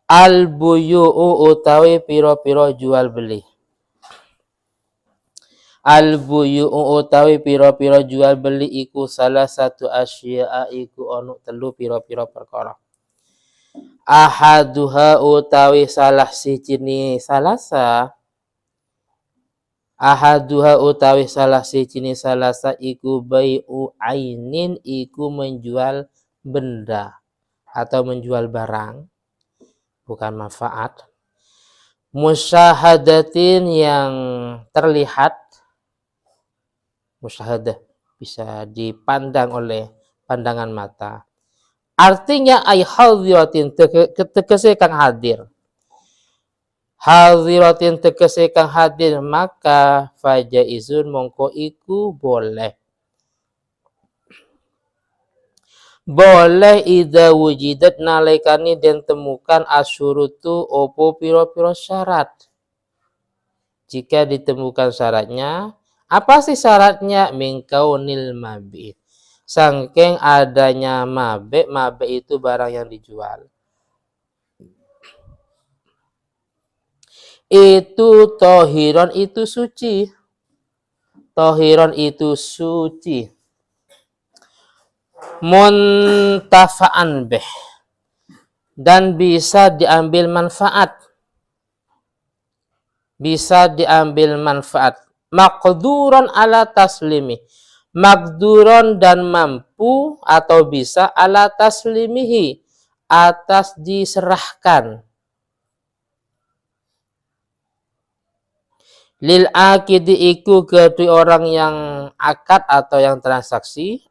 Al buyu'u utawi piro-piro jual beli. Al buyu'u utawi piro-piro jual beli iku salah satu asya'a iku ono telu piro-piro perkara. Ahaduha utawi salah sijine salasa. Ahaduha utawi salah sijine salasa iku bai'u ainin iku menjual benda atau menjual barang, bukan manfaat. Musyahadatin yang terlihat, musyahadah bisa dipandang oleh pandangan mata. Artinya ay hadiratin tegese kang hadir. Hadiratin tegese kang hadir, maka fajaizun mongko iku boleh. Boleh ida wujidat nalikani den temukan asyurutu opo piro-piro syarat. Jika ditemukan syaratnya, apa sih syaratnya? Mingkaunil mabi. Sangking adanya mabe, mabe itu barang yang dijual. Itu tohiron itu suci. Tohiron itu suci. Muntafa'an beh. Dan bisa diambil manfaat. Bisa diambil manfaat. Maqduron ala taslimi. Maqduron dan mampu atau bisa ala taslimihi. Atas diserahkan. Lil akidi iku kedua orang yang akad atau yang transaksi.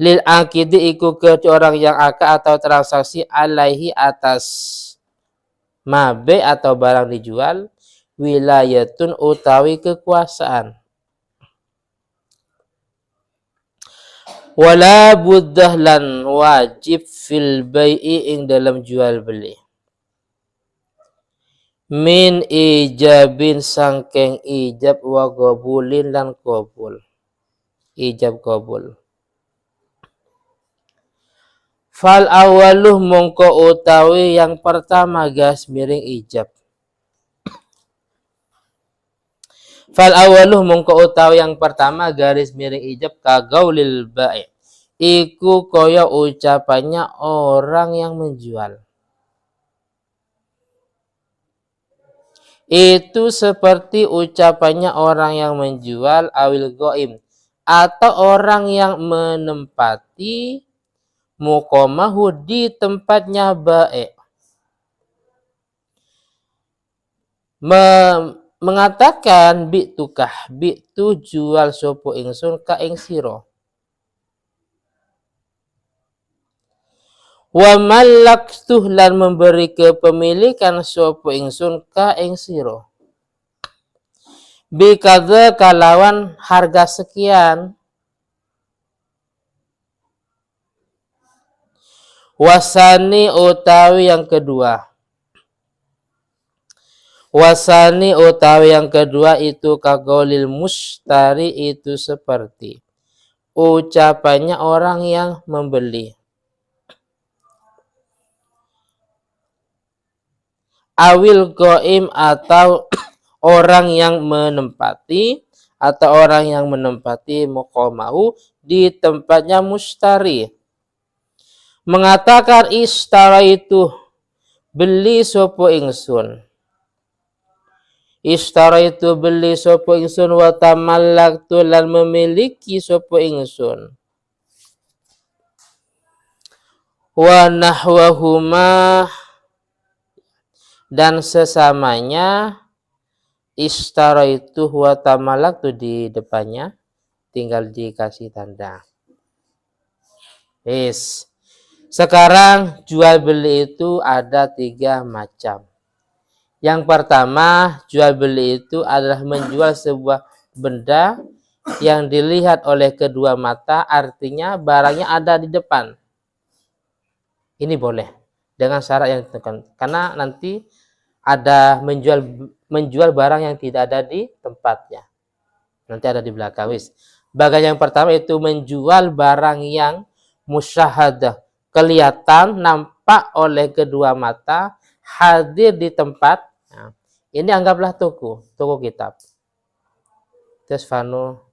Lil akidi iku kedua orang yang akad atau transaksi alaihi atas mabe atau barang dijual. Wilayatun utawi kekuasaan. Wala buddah lan wajib fil bai'i ing dalam jual beli. Min ijabin sangkeng ijab wa qabulin lan qabul. Ijab qabul. Fal awaluh mongko utawi yang pertama gas miring ijab. Fal awaluh mongko utawi yang pertama garis miring ijab kagaulil bai'. Iku kaya ucapannya orang yang menjual. Itu seperti ucapannya orang yang menjual awil goim. Atau orang yang menempati muqamahu di tempatnya bai'. Mengatakan bi'tukah, bi'tu jual sopo ingsun ka ing sira. Wa malaktuh lan memberi kepemilikan sopo ingsun ka ing sira. Bi kadza kalawan harga sekian. Wasani utawi yang kedua. Wasani utawi yang kedua itu kagolil mustari itu seperti ucapannya orang yang membeli. Awil goim atau orang yang menempati atau orang yang menempati muqamahu di tempatnya mustari. Mengatakan istara itu beli sopo ingsun. Istara itu beli sopo ingsun wa tamallaktu lan memiliki sopo ingsun. Wa nahwahuma dan sesamanya istara itu wa tamallaktu di depannya tinggal dikasih tanda. Yes. Sekarang jual beli itu ada 3 macam. Yang pertama, jual beli itu adalah menjual sebuah benda yang dilihat oleh kedua mata, artinya barangnya ada di depan. Ini boleh dengan syarat yang ditentukan. Karena nanti ada menjual barang yang tidak ada di tempatnya. Nanti ada di belakang. Bagian yang pertama itu menjual barang yang musyahadah, kelihatan, nampak nampak oleh kedua mata, hadir di tempat. Nah, ini anggaplah toko kitab. Terus Vano,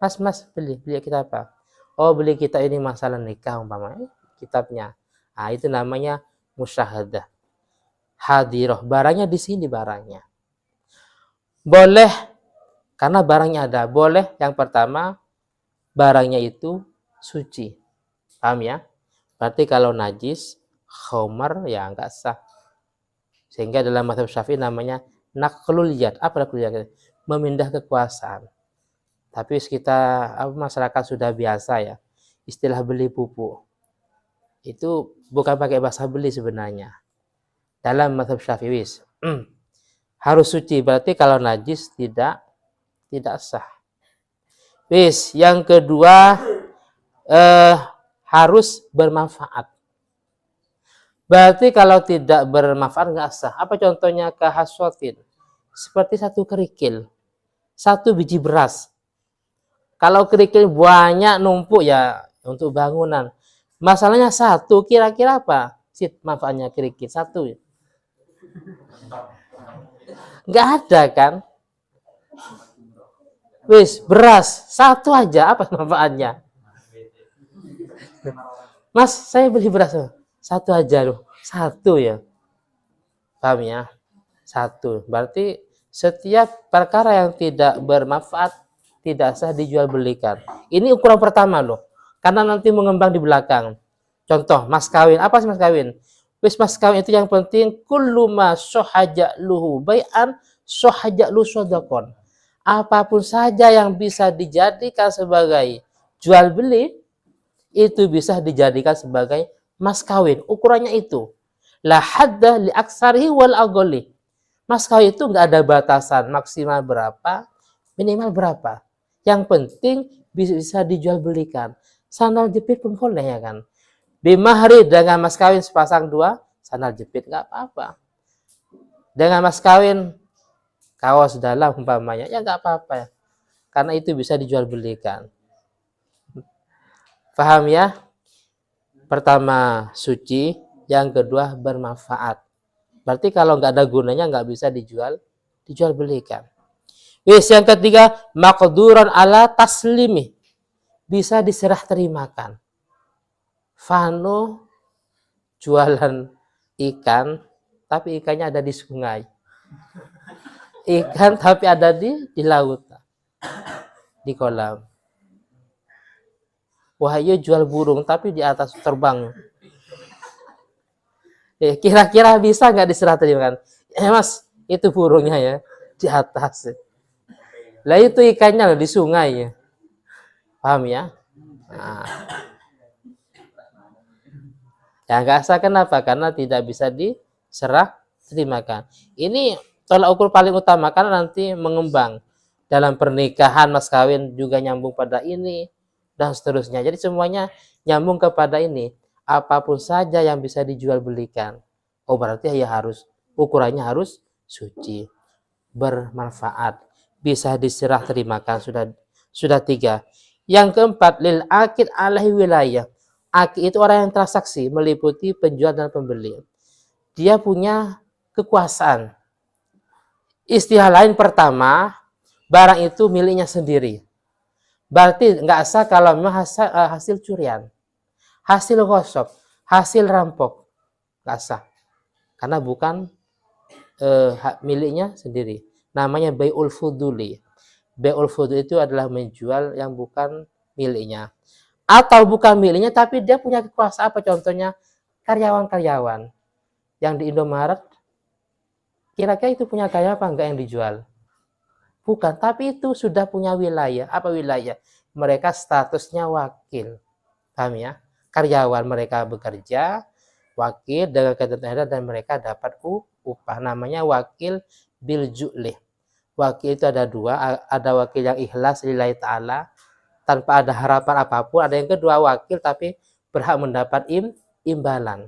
mas beli kitab apa? Oh, beli kitab ini masalah nikah umpamanya, kitabnya. Nah, itu namanya musyahadah. Hadiroh, barangnya di sini barangnya. Boleh karena barangnya ada. Boleh yang pertama barangnya itu suci. Paham ya? Berarti kalau najis, khamar ya enggak sah. Sehingga dalam mazhab Syafi'i namanya naqlul yad. Apa naqlul yad? Memindah kekuasaan. Tapi kita masyarakat sudah biasa ya. Istilah beli pupuk. Itu bukan pakai bahasa beli sebenarnya. Dalam mazhab Syafi'i harus suci. Berarti kalau najis tidak sah. Wis, yang kedua harus bermanfaat. Berarti kalau tidak bermanfaat nggak sah. Apa contohnya? Kahaswatin. Seperti satu kerikil. Satu biji beras. Kalau kerikil banyak numpuk ya untuk bangunan. Masalahnya satu, kira-kira apa sih manfaatnya kerikil? Satu. Nggak ada kan? Wis, beras. Satu aja, apa manfaatnya? Mas, saya beli beras. Satu aja loh. Satu ya. Paham ya? Satu. Berarti setiap perkara yang tidak bermanfaat tidak sah dijual belikan. Ini ukuran pertama loh. Karena nanti mengembang di belakang. Contoh, mas kawin. Apa sih mas kawin? Wis mas kawin itu yang penting kullu ma sohaja'luhu bai'an sohaja'lu sodakon. Apapun saja yang bisa dijadikan sebagai jual beli itu bisa dijadikan sebagai mas kawin. Ukurannya itu. La hadda li aksarihi wal agoli. Mas kawin itu nggak ada batasan maksimal berapa, minimal berapa. Yang penting bisa dijual belikan. Sandal jepit pun boleh ya kan. Bimahri dengan mas kawin sepasang dua, sandal jepit nggak apa-apa. Dengan mas kawin kaos dalam umpamanya ya nggak apa-apa. Karena itu bisa dijual belikan. Paham ya? Pertama suci, yang kedua bermanfaat. Berarti kalau nggak ada gunanya nggak bisa dijual belikan. Wis yang ketiga maqduran ala taslimi, bisa diserah terimakan. Vano jualan ikan, tapi ikannya ada di sungai. Ikan tapi ada di laut, di kolam. Wahyu jual burung tapi di atas terbang. Kira-kira bisa nggak diserah terimakan? Mas, itu burungnya ya di atas. Lah itu ikannya di sungai ya. Paham ya? Nah. Ya nggak sah kenapa? Karena tidak bisa diserah terimakan. Ini tolak ukur paling utama karena nanti mengembang dalam pernikahan mas kawin juga nyambung pada ini dan seterusnya. Jadi semuanya nyambung kepada ini. Apapun saja yang bisa dijual belikan. Oh berarti ya harus ukurannya harus suci, bermanfaat, bisa diserah terimakan. Sudah tiga. Yang keempat lil akid alaihi wilayah. Akid itu orang yang transaksi meliputi penjual dan pembeli. Dia punya kekuasaan. Istilah lain pertama, barang itu miliknya sendiri. Berarti nggak sah kalau memang hasil curian, hasil gosok, hasil rampok, nggak sah. Karena bukan miliknya sendiri. Namanya bai'ul fuduli. Bai'ul fuduli itu adalah menjual yang bukan miliknya. Atau bukan miliknya tapi dia punya kekuasaan. Apa contohnya? Karyawan-karyawan yang di Indomaret. Kira-kira itu punya karyawan apa enggak yang dijual? Bukan, tapi itu sudah punya wilayah. Apa wilayah? Mereka statusnya wakil. Paham ya? Karyawan mereka bekerja, wakil dengan ketentuan dan mereka dapat upah. Namanya wakil bil ju'lih. Wakil itu ada dua, ada wakil yang ikhlas lillahi ta'ala, tanpa ada harapan apapun. Ada yang kedua wakil tapi berhak mendapat imbalan.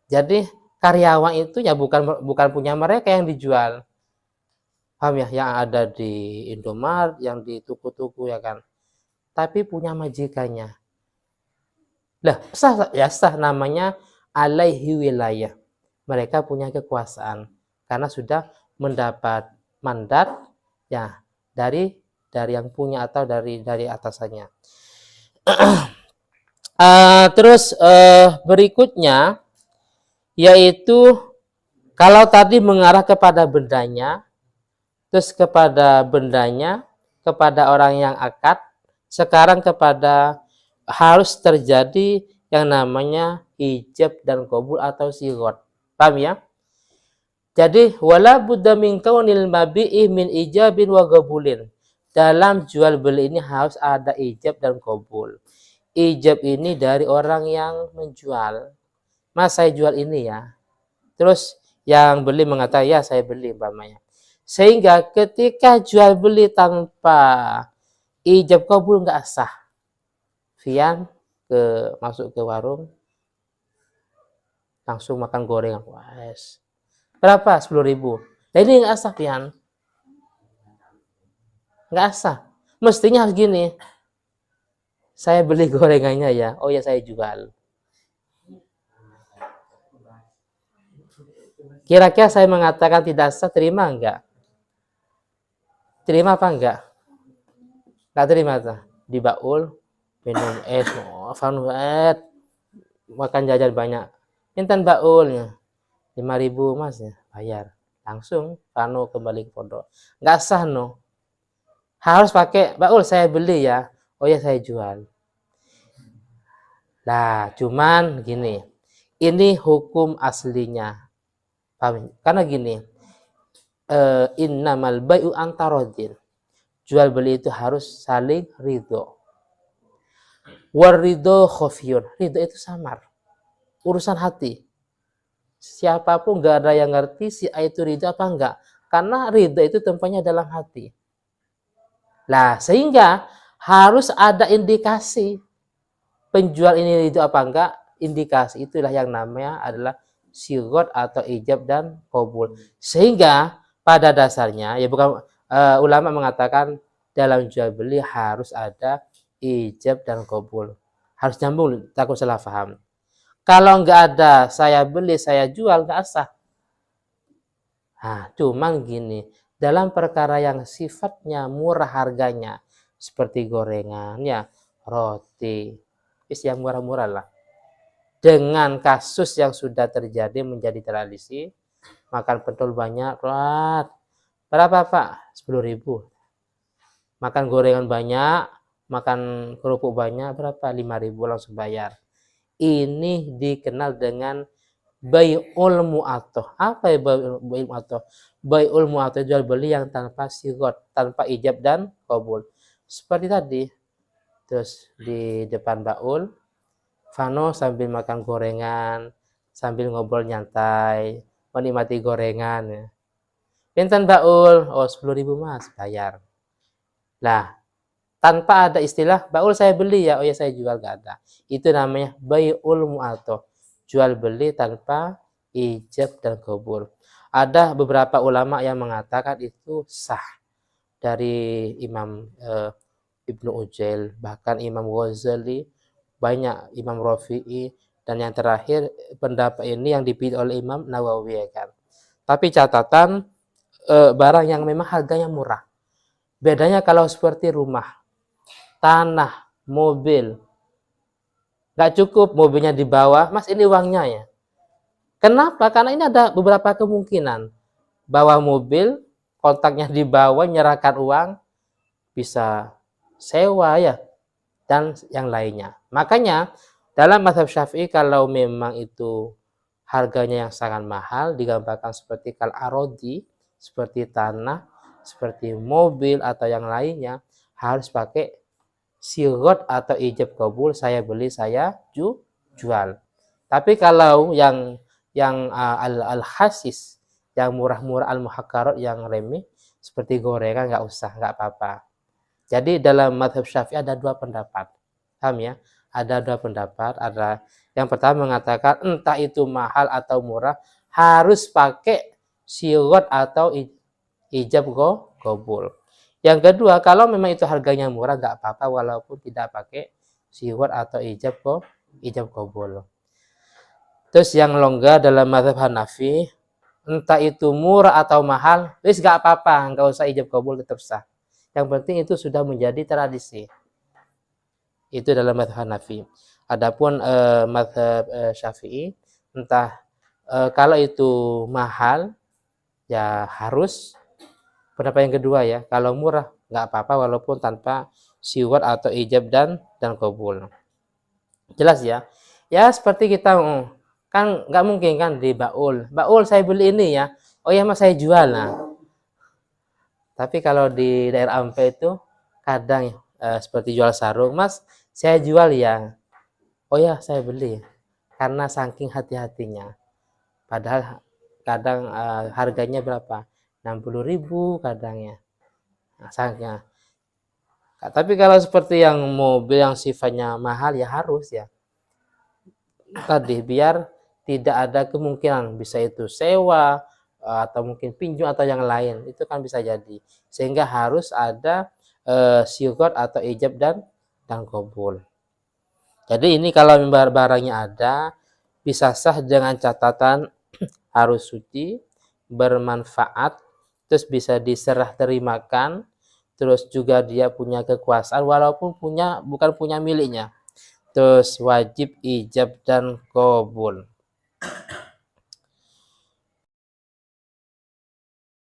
Jadi karyawan itu ya bukan punya mereka yang dijual. Paham ya? Yang ada di Indomaret, yang di tuku-tuku ya kan. Tapi punya majikannya. Lah, sah ya sah namanya alaihi wilayah. Mereka punya kekuasaan karena sudah mendapat mandat ya dari yang punya atau dari atasannya. Terus berikutnya yaitu kalau tadi mengarah kepada bendanya, terus kepada orang yang akad, sekarang kepada harus terjadi yang namanya ijab dan qabul atau sighot. Paham ya? Jadi wala budda min kaunil mabi'i min ijabin wa qabulin. Dalam jual beli ini harus ada ijab dan qabul. Ijab ini dari orang yang menjual. Mas, saya jual ini ya. Terus yang beli mengatakan ya saya beli umpamanya. Sehingga ketika jual beli tanpa ijab qabul nggak sah. Fian masuk ke warung langsung makan gorengan. Wes. Berapa? 10.000. Nah ini nggak sah, Pian. Nggak sah. Mestinya harus gini. Saya beli gorengannya ya. Oh ya saya jual. Kira-kira saya mengatakan tidak sah, terima enggak? Terima apa enggak? Enggak terima tuh. Di baul, minum es, makan jajan banyak. Intan baulnya. 5.000 mas ya, bayar. Langsung Pano kembali ke pondok. Enggak sah no. Harus pakai baul saya beli ya. Oh ya saya jual. Nah, cuman gini. Ini hukum aslinya. Paham? Karena gini. Innamal bai'u antarodin. Jual beli itu harus saling ridho. Waridho khofiyun. Ridho itu samar. Urusan hati. Siapapun nggak ada yang ngerti si A itu ridho apa enggak. Karena ridho itu tempatnya dalam hati. Nah, sehingga harus ada indikasi. Penjual ini ridho apa enggak. Indikasi itulah yang namanya adalah sighot atau ijab dan qabul. Sehingga pada dasarnya, ya bukan ulama mengatakan dalam jual beli harus ada ijab dan qabul. Harus nyambung, takut salah paham. Kalau nggak ada, saya beli, saya jual, nggak sah. Nah, cuman gini, dalam perkara yang sifatnya murah harganya, seperti gorengan, ya, roti, yang murah-murah lah. Dengan kasus yang sudah terjadi menjadi tradisi, makan pentol banyak, berapa Pak? 10.000. Makan gorengan banyak, makan kerupuk banyak, berapa? 5.000 langsung bayar. Ini dikenal dengan bai'ul mu'atoh. Apa ya bai'ul mu'atoh? Bai'ul mu'atoh jual beli yang tanpa sighot, tanpa ijab dan qabul. Seperti tadi. Terus di depan baul, Fano sambil makan gorengan, sambil ngobrol nyantai, menikmati gorengan. Ya. Pinten baul, oh 10.000 mas, bayar. Lah, tanpa ada istilah baul saya beli ya, oh ya saya jual, gak ada. Itu namanya bai'ul mu'atoh, jual beli tanpa ijab dan qabul. Ada beberapa ulama yang mengatakan itu sah, dari Imam Ibnu Ujail, bahkan Imam Ghazali, banyak Imam Rafi'i, dan yang terakhir pendapat ini yang dipilih oleh Imam Nawawi kan. Tapi catatan barang yang memang harganya murah. Bedanya kalau seperti rumah, tanah, mobil, nggak cukup mobilnya di bawah, mas ini uangnya ya. Kenapa? Karena ini ada beberapa kemungkinan. Bawa mobil, kontaknya di bawah, menyerahkan uang, bisa sewa ya, dan yang lainnya. Makanya dalam mazhab Syafi'i kalau memang itu harganya yang sangat mahal, digambarkan seperti kal arodi, seperti tanah, seperti mobil atau yang lainnya, harus pakai sighot atau ijab qabul, saya beli, saya jual. Tapi kalau yang al-khasis, yang murah-murah, al-muhakkarat, yang remeh, seperti gorengan, nggak usah, nggak apa-apa. Jadi dalam mazhab Syafi'i ada dua pendapat. Paham ya? Ada dua pendapat. Ada yang pertama mengatakan entah itu mahal atau murah, harus pakai sighot atau ijab qabul. Yang kedua, kalau memang itu harganya murah, nggak apa-apa walaupun tidak pakai sighot atau ijab qabul. Terus yang longgar dalam mazhab Hanafi, entah itu murah atau mahal, wis gak apa-apa, nggak usah ijab kabul, tetap sah. Yang penting itu sudah menjadi tradisi. Itu dalam mazhab Hanafi. Adapun mazhab Syafi'i, entah kalau itu mahal ya harus. Pendapat yang kedua ya, kalau murah nggak apa-apa walaupun tanpa siwar atau ijab dan kabul. Jelas ya? Ya seperti kita kan nggak mungkin kan di baul. Baul saya beli ini ya. Oh ya mas saya jual lah. Tapi kalau di daerah Ampel itu kadang seperti jual sarung, mas saya jual ya. Oh ya saya beli karena saking hati-hatinya. Padahal kadang harganya berapa? 60.000 kadangnya. Nah, saking. Tapi kalau seperti yang mobil yang sifatnya mahal ya harus ya. Tadi biar tidak ada kemungkinan bisa itu sewa atau mungkin pinjam atau yang lain, itu kan bisa jadi, sehingga harus ada sigot atau ijab dan kabul. Jadi ini kalau barangnya ada bisa sah dengan catatan harus suci, bermanfaat, terus bisa diserah terimakan, terus juga dia punya kekuasaan walaupun bukan punya miliknya. Terus wajib ijab dan kabul.